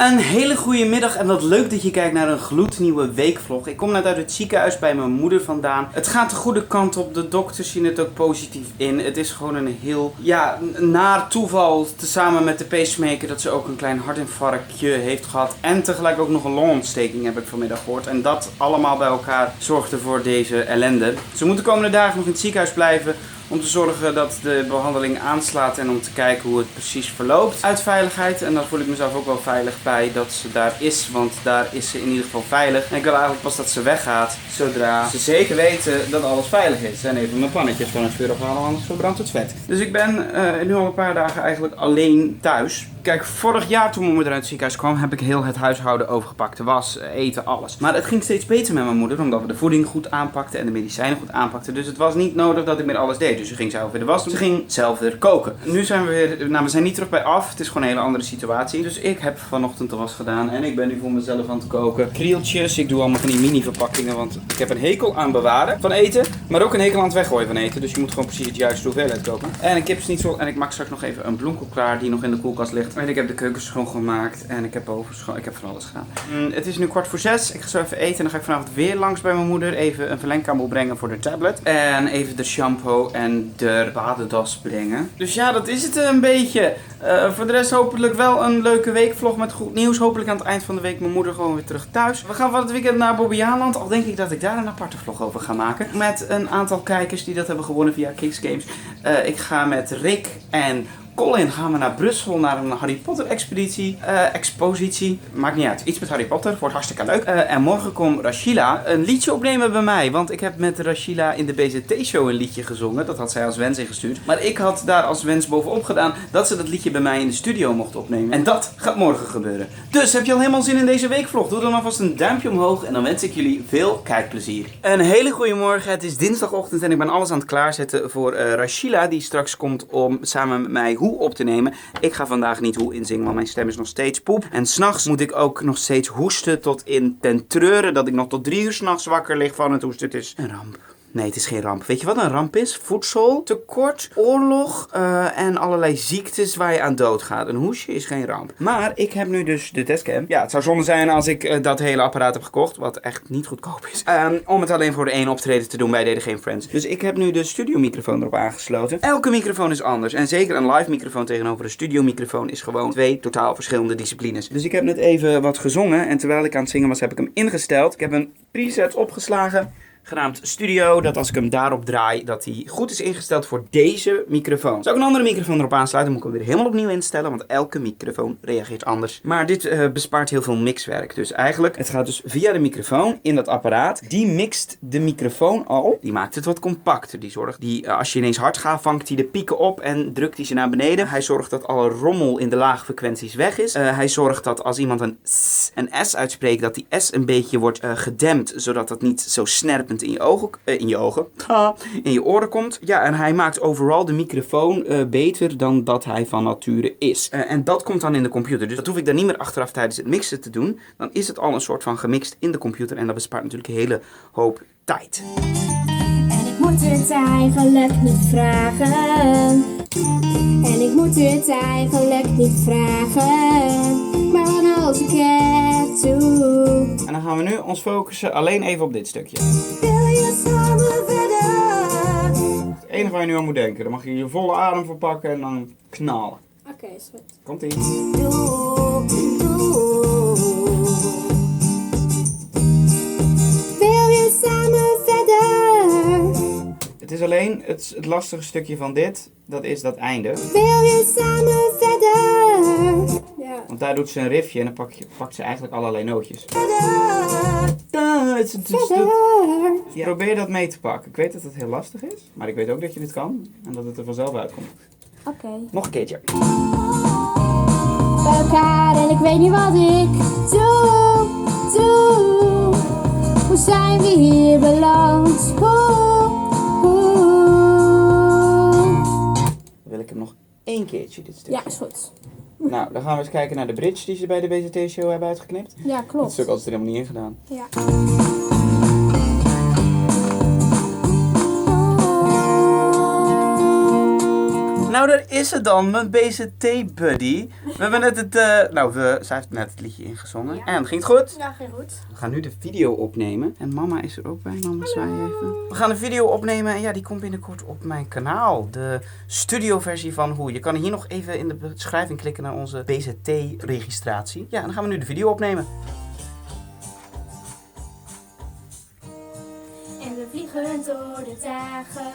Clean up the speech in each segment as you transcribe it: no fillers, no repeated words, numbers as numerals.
Een hele goede middag en wat leuk dat je kijkt naar een gloednieuwe weekvlog. Ik kom net uit het ziekenhuis bij mijn moeder vandaan. Het gaat de goede kant op, de dokters zien het ook positief in. Het is gewoon een heel, naar toeval, tezamen met de pacemaker, dat ze ook een klein hartinfarctje heeft gehad. En tegelijk ook nog een longontsteking heb ik vanmiddag gehoord. En dat allemaal bij elkaar zorgde voor deze ellende. Ze moet de komende dagen nog in het ziekenhuis blijven om te zorgen dat de behandeling aanslaat en om te kijken hoe het precies verloopt. Uit veiligheid, en daar voel ik mezelf ook wel veilig bij dat ze daar is, want daar is ze in ieder geval veilig. En ik wil eigenlijk pas dat ze weggaat, zodra ze zeker weten dat alles veilig is. En even mijn pannetjes van het vuur afhalen, anders verbrandt het vet. Dus ik ben nu al een paar dagen eigenlijk alleen thuis. Kijk, vorig jaar toen mijn moeder uit het ziekenhuis kwam, heb ik heel het huishouden overgepakt. De was, eten, alles. Maar het ging steeds beter met mijn moeder, omdat we de voeding goed aanpakten en de medicijnen goed aanpakten. Dus het was niet nodig dat ik meer alles deed. Dus ze ging zelf weer de was doen, ze ging zelf weer koken. Nu zijn we weer, we zijn niet terug bij af. Het is gewoon een hele andere situatie. Dus ik heb vanochtend de was gedaan en ik ben nu voor mezelf aan het koken. Krieltjes, ik doe allemaal van die mini verpakkingen, want ik heb een hekel aan bewaren van eten. Maar ook een hekel aan het weggooien van eten. Dus je moet gewoon precies het juiste hoeveelheid koken. En een kipsnitzel en ik maak straks nog even een bloemkool klaar die nog in de koelkast ligt. En ik heb de keuken schoongemaakt en ik heb ik heb van alles gedaan. Het is nu 5:15. Ik ga zo even eten en dan ga ik vanavond weer langs bij mijn moeder. Even een verlengkabel brengen voor de tablet. En even de shampoo en de badendas brengen. Dus ja, dat is het een beetje. Voor de rest hopelijk wel een leuke weekvlog met goed nieuws. Hopelijk aan het eind van de week mijn moeder gewoon weer terug thuis. We gaan van het weekend naar Bobbejaanland. Al denk ik dat ik daar een aparte vlog over ga maken. Met een aantal kijkers die dat hebben gewonnen via Kicks Games. Ik ga met Rick en Colin gaan we naar Brussel, naar een Harry Potter expositie. Maakt niet uit. Iets met Harry Potter. Wordt hartstikke leuk. En morgen komt Rashila een liedje opnemen bij mij. Want ik heb met Rashila in de BZT-show een liedje gezongen. Dat had zij als wens ingestuurd. Maar ik had daar als wens bovenop gedaan dat ze dat liedje bij mij in de studio mocht opnemen. En dat gaat morgen gebeuren. Dus heb je al helemaal zin in deze weekvlog? Doe dan alvast een duimpje omhoog. En dan wens ik jullie veel kijkplezier. Een hele goede morgen. Het is dinsdagochtend en ik ben alles aan het klaarzetten voor Rashila. Die straks komt om samen met mij hoe op te nemen. Ik ga vandaag niet hoe inzingen, want mijn stem is nog steeds poep. En s'nachts moet ik ook nog steeds hoesten tot in ten treuren. Dat ik nog tot 3 uur 's nachts wakker lig van het hoesten. Het is een ramp. Nee, het is geen ramp. Weet je wat een ramp is? Voedseltekort, oorlog en allerlei ziektes waar je aan doodgaat. Een hoesje is geen ramp. Maar ik heb nu dus de testcam. Ja, het zou zonde zijn als ik dat hele apparaat heb gekocht, wat echt niet goedkoop is. Om het alleen voor de één optreden te doen. Wij deden geen Friends. Dus ik heb nu de studiomicrofoon erop aangesloten. Elke microfoon is anders. En zeker een live microfoon tegenover een studiomicrofoon is gewoon 2 totaal verschillende disciplines. Dus ik heb net even wat gezongen. En terwijl ik aan het zingen was, heb ik hem ingesteld. Ik heb een preset opgeslagen genaamd Studio, dat als ik hem daarop draai, dat hij goed is ingesteld voor deze microfoon. Zou ik een andere microfoon erop aansluiten, moet ik hem weer helemaal opnieuw instellen, want elke microfoon reageert anders. Maar dit bespaart heel veel mixwerk. Dus eigenlijk, het gaat dus via de microfoon in dat apparaat. Die mixt de microfoon al. Die maakt het wat compacter. Die zorgt, als je ineens hard gaat, vangt hij de pieken op en drukt hij ze naar beneden. Hij zorgt dat alle rommel in de lage frequenties weg is. Hij zorgt dat als iemand een S uitspreekt, dat die S een beetje wordt gedempt, zodat dat niet zo snerpend in je oren komt. Ja, en hij maakt overal de microfoon beter dan dat hij van nature is. En dat komt dan in de computer. Dus dat hoef ik dan niet meer achteraf tijdens het mixen te doen. Dan is het al een soort van gemixt in de computer en dat bespaart natuurlijk een hele hoop tijd. En ik moet het eigenlijk niet vragen. En ik moet het eigenlijk niet vragen. Maar wat als ik het doe? En dan gaan we nu ons focussen alleen even op dit stukje. Wil je samen verder? Het enige waar je nu aan moet denken. Dan mag je je volle adem voor pakken en dan knallen. Oké, is goed. Komt-ie. Doe, doe. Wil je samen verder? Het is alleen het lastige stukje van dit. Dat is dat einde. Wil je samen verder? Ja. Want daar doet ze een riffje en dan pakt ze eigenlijk allerlei nootjes. Verder. Ja, probeer dat mee te pakken. Ik weet dat het heel lastig is, maar ik weet ook dat je het kan en dat het er vanzelf uitkomt. Oké. Nog een keertje. Bij elkaar en ik weet niet wat ik doe. Hoe zijn we hier beland? Dan wil ik hem nog 1 keertje dit stukje. Ja, is goed. Nou, dan gaan we eens kijken naar de bridge die ze bij de BZT-show hebben uitgeknipt. Ja, Dat klopt. stuk hadden ze er helemaal niet in gedaan. Ja. Nou, daar is het dan, mijn BZT-buddy. We hebben net het... zij heeft net het liedje ingezongen. Ja. En, ging het goed? Ja, ging goed. We gaan nu de video opnemen. En mama is er ook bij. Mama, zwaai even. We gaan een video opnemen en ja, die komt binnenkort op mijn kanaal. De studioversie van Hoe. Je kan hier nog even in de beschrijving klikken naar onze BZT-registratie. Ja, en dan gaan we nu de video opnemen. En we vliegen door de dagen.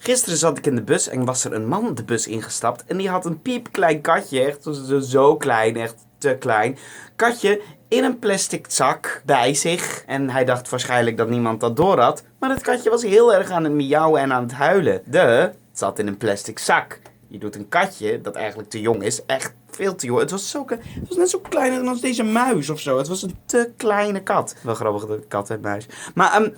Gisteren zat ik in de bus en was er een man de bus ingestapt. En die had een piepklein katje, echt zo klein, echt te klein. Katje in een plastic zak bij zich. En hij dacht waarschijnlijk dat niemand dat door had. Maar het katje was heel erg aan het miauwen en aan het huilen. Het zat in een plastic zak. Je doet een katje dat eigenlijk te jong is, echt veel te jong. Het was net zo klein als deze muis of zo. Het was een te kleine kat. Wel grappig, de kat en muis. Maar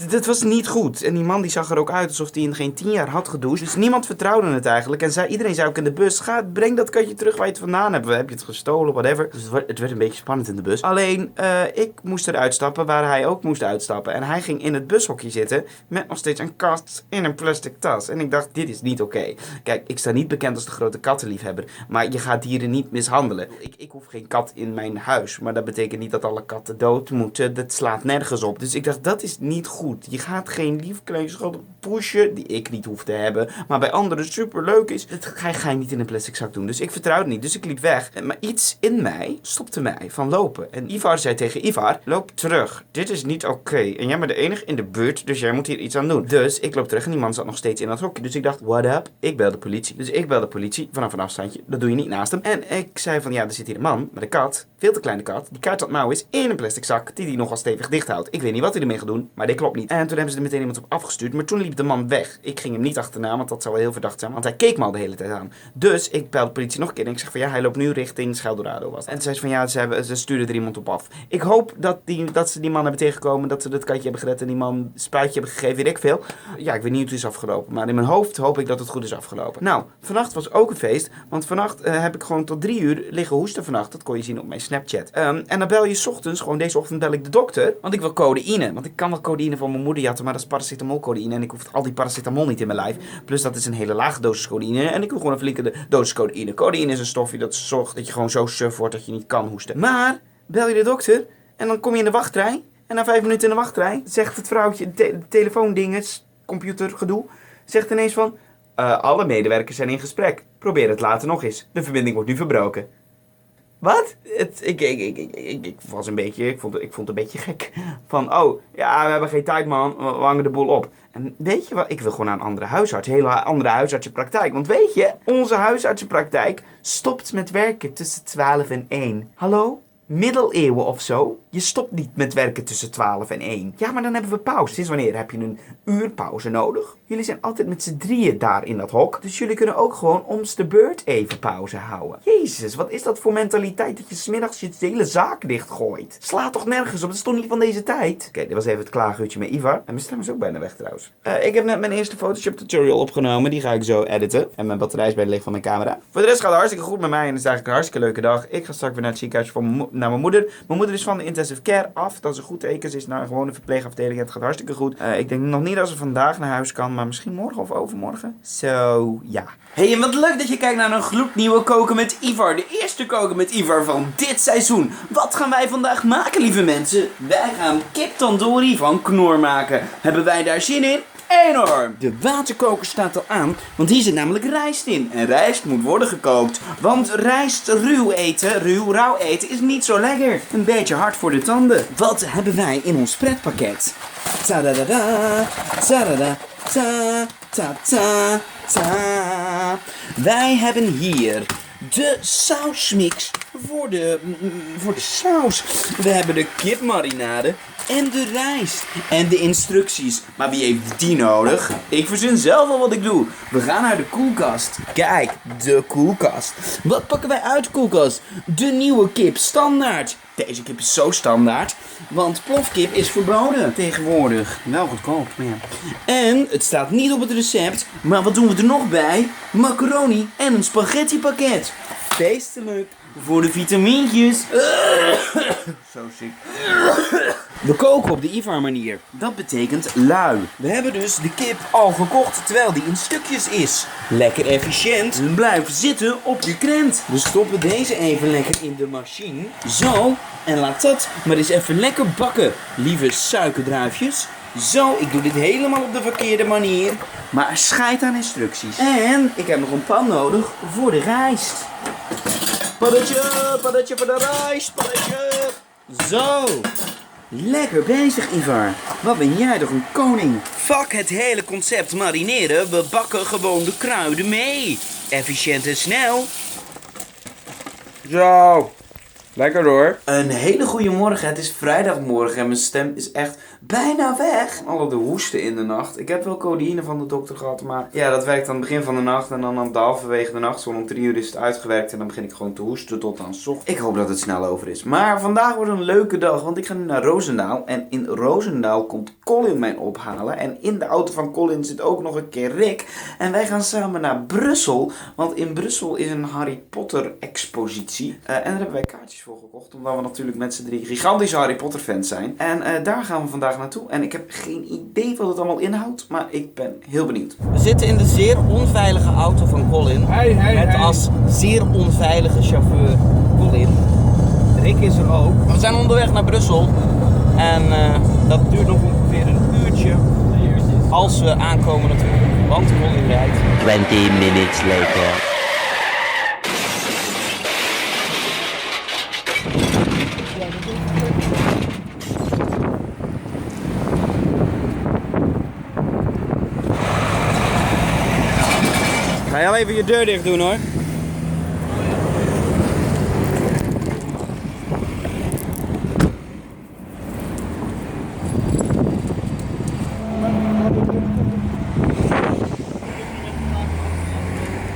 dat was niet goed. En die man die zag er ook uit alsof hij in geen 10 jaar had gedoucht. Dus niemand vertrouwde het eigenlijk. En iedereen zei ook in de bus, breng dat katje terug waar je het vandaan hebt. Heb je het gestolen, whatever. Dus het werd een beetje spannend in de bus. Alleen, ik moest eruit stappen waar hij ook moest uitstappen. En hij ging in het bushokje zitten met nog steeds een kat in een plastic tas. En ik dacht, dit is niet oké. Kijk, ik sta niet bekend als de grote kattenliefhebber. Maar je gaat dieren niet mishandelen. Ik hoef geen kat in mijn huis. Maar dat betekent niet dat alle katten dood moeten. Dat slaat nergens op. Dus ik dacht, dat is niet goed. Je gaat geen lief klein schattig poesje, die ik niet hoef te hebben, maar bij anderen super leuk is. Dat ga je niet in een plastic zak doen. Dus ik vertrouwde niet. Dus ik liep weg. Maar iets in mij stopte mij van lopen. En Ivar zei tegen Ivar, loop terug. Dit is niet oké. En jij bent de enige in de buurt, dus jij moet hier iets aan doen. Dus ik loop terug en die man zat nog steeds in dat hokje. Dus ik dacht, what up? Ik bel de politie. Dus ik bel de politie vanaf een afstandje. Dat doe je niet naast hem. En ik zei van, ja, er zit hier een man met een kat. Veel te kleine kat. Die kaart dat mouw is in een plastic zak die nogal stevig dicht houdt. Ik weet niet wat hij ermee gaat doen, maar dit klopt niet. En toen hebben ze er meteen iemand op afgestuurd. Maar toen liep de man weg. Ik ging hem niet achterna, want dat zou wel heel verdacht zijn. Want hij keek me al de hele tijd aan. Dus ik bel de politie nog een keer. En ik zeg van, ja, hij loopt nu richting Scheldorado. En toen zei ze van, ja, ze stuurden er iemand op af. Ik hoop dat ze die man hebben tegengekomen. Dat ze dat katje hebben gered en die man een spuitje hebben gegeven. Weet ik veel. Ja, ik weet niet hoe het is afgelopen. Maar in mijn hoofd hoop ik dat het goed is afgelopen. Nou, vannacht was ook een feest. Want vannacht heb ik gewoon tot 3 uur liggen hoesten vannacht. Dat kon je zien op mijn Snapchat. En dan bel je 's ochtends, gewoon deze ochtend bel ik de dokter. Want ik wil codeïne. Want ik kan wel codeïne van mijn moeder jatten, maar dat is paracetamolcodeïne. En ik hoef al die paracetamol niet in mijn lijf. Plus dat is een hele lage dosis codeïne. En ik wil gewoon een flinke dosis codeïne. Codeïne is een stofje dat zorgt dat je gewoon zo suf wordt dat je niet kan hoesten. Maar, bel je de dokter en dan kom je in de wachtrij. En na 5 minuten in de wachtrij zegt het vrouwtje, telefoondinges, computergedoe, zegt ineens van, alle medewerkers zijn in gesprek. Probeer het later nog eens. De verbinding wordt nu verbroken. Wat? Ik was een beetje, ik vond het een beetje gek. Van, oh, ja, we hebben geen tijd man, we hangen de boel op. En weet je wat, ik wil gewoon naar een andere huisarts, een hele andere huisartsenpraktijk. Want weet je, onze huisartsenpraktijk stopt met werken tussen 12 en 1. Hallo? Middeleeuwen of zo? Je stopt niet met werken tussen 12 en 1. Ja, maar dan hebben we pauze. Sinds wanneer heb je een uur pauze nodig? Jullie zijn altijd met z'n drieën daar in dat hok. Dus jullie kunnen ook gewoon om's de beurt even pauze houden. Jezus, wat is dat voor mentaliteit dat je 's middags je hele zaak dichtgooit? Slaat toch nergens op? Dat is toch niet van deze tijd? Oké, dit was even het klaaguurtje met Ivar. En mijn stem is ook bijna weg trouwens. Ik heb net mijn eerste Photoshop tutorial opgenomen. Die ga ik zo editen. En mijn batterij is bij de leeg van mijn camera. Voor de rest gaat het hartstikke goed met mij. En het is eigenlijk een hartstikke leuke dag. Ik ga straks weer naar het ziekenhuis naar mijn moeder. Mijn moeder is van de intensive care af. Dat is een goed teken. Ze is naar een gewone verpleegafdeling. Het gaat hartstikke goed. Ik denk nog niet dat ze vandaag naar huis kan. Maar misschien morgen of overmorgen. Zo, ja. Hey, en wat leuk dat je kijkt naar een gloednieuwe Koken met Ivar. De eerste Koken met Ivar van dit seizoen. Wat gaan wij vandaag maken, lieve mensen? Wij gaan kip tandoori van Knor maken. Hebben wij daar zin in? Enorm! De waterkoker staat al aan, want hier zit namelijk rijst in. En rijst moet worden gekookt. Want rijst rauw eten is niet zo lekker. Een beetje hard voor de tanden. Wat hebben wij in ons pretpakket? Ta-da-da-da, ta-da-da, ta-ta-ta-ta. Wij hebben hier de sausmix voor de saus. We hebben de kipmarinade en de rijst. En de instructies. Maar wie heeft die nodig? Ik verzin zelf al wat ik doe. We gaan naar de koelkast. Kijk, de koelkast. Wat pakken wij uit de koelkast? De nieuwe kip standaard. Deze kip is zo standaard. Want plofkip is verboden tegenwoordig. Wel goedkoop, maar ja. En het staat niet op het recept. Maar wat doen we er nog bij? Macaroni en een spaghetti pakket. Feestelijk. Voor de vitamintjes. Zo ziek. We koken op de Ivar manier. Dat betekent lui. We hebben dus de kip al gekocht terwijl die in stukjes is. Lekker efficiënt. Blijf zitten op je krent. We stoppen deze even lekker in de machine. Zo. En laat dat maar eens even lekker bakken. Lieve suikerdruifjes. Zo, ik doe dit helemaal op de verkeerde manier. Maar scheid aan instructies. En ik heb nog een pan nodig voor de rijst. Paddetje, paddetje voor de rijst, paddetje. Zo. Lekker bezig, Ivar. Wat ben jij toch een koning. Fuck het hele concept marineren. We bakken gewoon de kruiden mee. Efficiënt en snel. Zo. Lekker hoor. Een hele goede morgen. Het is vrijdagmorgen en mijn stem is echt bijna weg. Alle de hoesten in de nacht. Ik heb wel codeïne van de dokter gehad, maar ja, dat werkt aan het begin van de nacht en dan aan het halverwege de nacht. Zo om 3 uur is het uitgewerkt en dan begin ik gewoon te hoesten tot aan 's ochtends. Ik hoop dat het snel over is. Maar vandaag wordt een leuke dag, want ik ga nu naar Roosendaal. En in Roosendaal komt Colin mij ophalen. En in de auto van Colin zit ook nog een keer Rick. En wij gaan samen naar Brussel, want in Brussel is een Harry Potter expositie. En daar hebben wij kaartjes voor gekocht, omdat we natuurlijk met z'n 3 gigantische Harry Potter fans zijn. En daar gaan we vandaag naartoe. En ik heb geen idee wat het allemaal inhoudt, maar ik ben heel benieuwd. We zitten in de zeer onveilige auto van Colin. Met als zeer onveilige chauffeur Colin. Rick is er ook. We zijn onderweg naar Brussel. En dat duurt nog ongeveer een uurtje. Als we aankomen natuurlijk. Want Colin rijdt. 20 minutes later. Ga je al even je deur dicht doen hoor.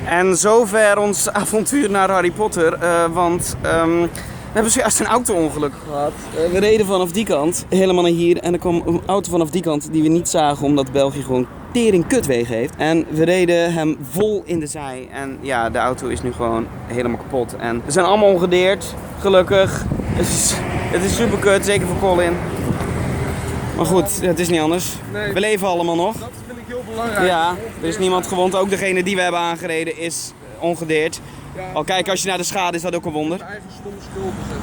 En zover ons avontuur naar Harry Potter, want we hebben zojuist een auto-ongeluk gehad. We reden vanaf die kant helemaal naar hier en er kwam een auto vanaf die kant die we niet zagen omdat België gewoon tering kutwegen heeft. En we reden hem vol in de zij en ja, de auto is nu gewoon helemaal kapot. En we zijn allemaal ongedeerd, gelukkig. Het is super kut, zeker voor Colin. Maar goed, het is niet anders. Nee. We leven allemaal nog. Dat vind ik heel belangrijk. Ja, er is niemand gewond. Ook degene die we hebben aangereden is ongedeerd. Ja. Al kijk, als je naar de schade is dat ook een wonder. Eigen stomme schuld is het.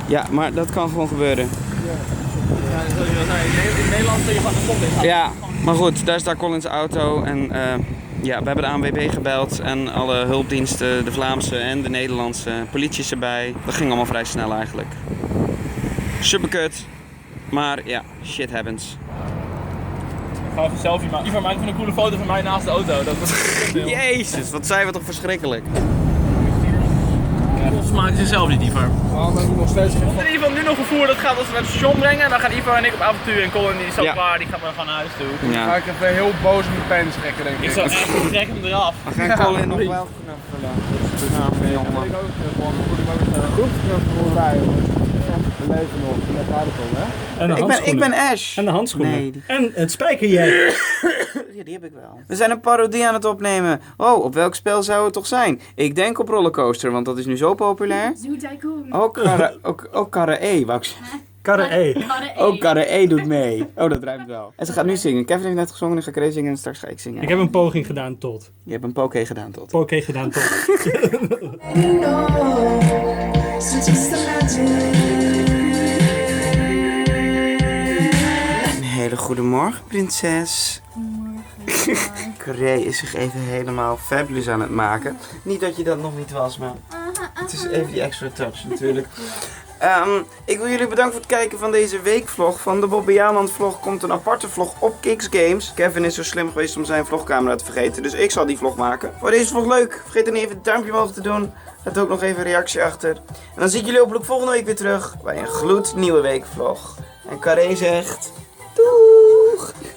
Ja, maar dat kan gewoon gebeuren. Ja, dat wil je wel zeggen. In Nederland kun je van de kop in. Ja, maar goed, daar staat Colin's auto en ja, we hebben de ANWB gebeld en alle hulpdiensten, de Vlaamse en de Nederlandse politie erbij. Dat ging allemaal vrij snel eigenlijk. Super kut, maar ja, shit happens. Ik ga even een selfie maken. Ivar, maak even een coole foto van mij naast de auto. Dat was Jezus, wat zijn we toch verschrikkelijk. Volgens maken ze zelf niet, Ivar. Waarom hebben we nog steeds geen... In ieder geval nu nog vervoer, dat gaat ons naar het station brengen. En dan gaan Ivar en ik op avontuur. En Colin die is zo Ja. klaar, die gaat maar gaan naar huis toe. Ga Ja. ik even heel boos in mijn penis trekken, denk ik. Ik zou echt trek hem eraf. We gaan Colin nog wel knuffelen. Goed knuffelen bij, jongens. We leven nog, daar gaat het om, hè? En de handschoenen. Ik ben Ash. En de handschoenen. Nee, die- En het spijkerjet. Ja, die heb ik wel. We zijn een parodie aan het opnemen. Oh, op welk spel zou het toch zijn? Ik denk op Rollercoaster, want dat is nu zo populair. Zoo Tycoon. Ook Karre E, wou ik zeggen. Karre E. Ook Karre E doet mee. Oh, dat ruimt wel. En ze gaat nu zingen. Kevin heeft net gezongen, nu ga ik Ray zingen en straks ga ik zingen. Ik heb een poging gedaan tot. Je hebt een poké gedaan tot. Poké gedaan tot. Een hele goede morgen, prinses. Corée is zich even helemaal fabulous aan het maken. Niet dat je dat nog niet was, maar het is even die extra touch natuurlijk. Ik wil jullie bedanken voor het kijken van deze weekvlog. Van de Bobby Jaanland vlog komt een aparte vlog op Kicks Games. Kevin is zo slim geweest om zijn vlogcamera te vergeten, dus ik zal die vlog maken. Voor deze vlog leuk, vergeet dan niet even het duimpje omhoog te doen. Laat ook nog even een reactie achter. En dan zie ik jullie hopelijk volgende week weer terug bij een gloednieuwe weekvlog. En Carré zegt...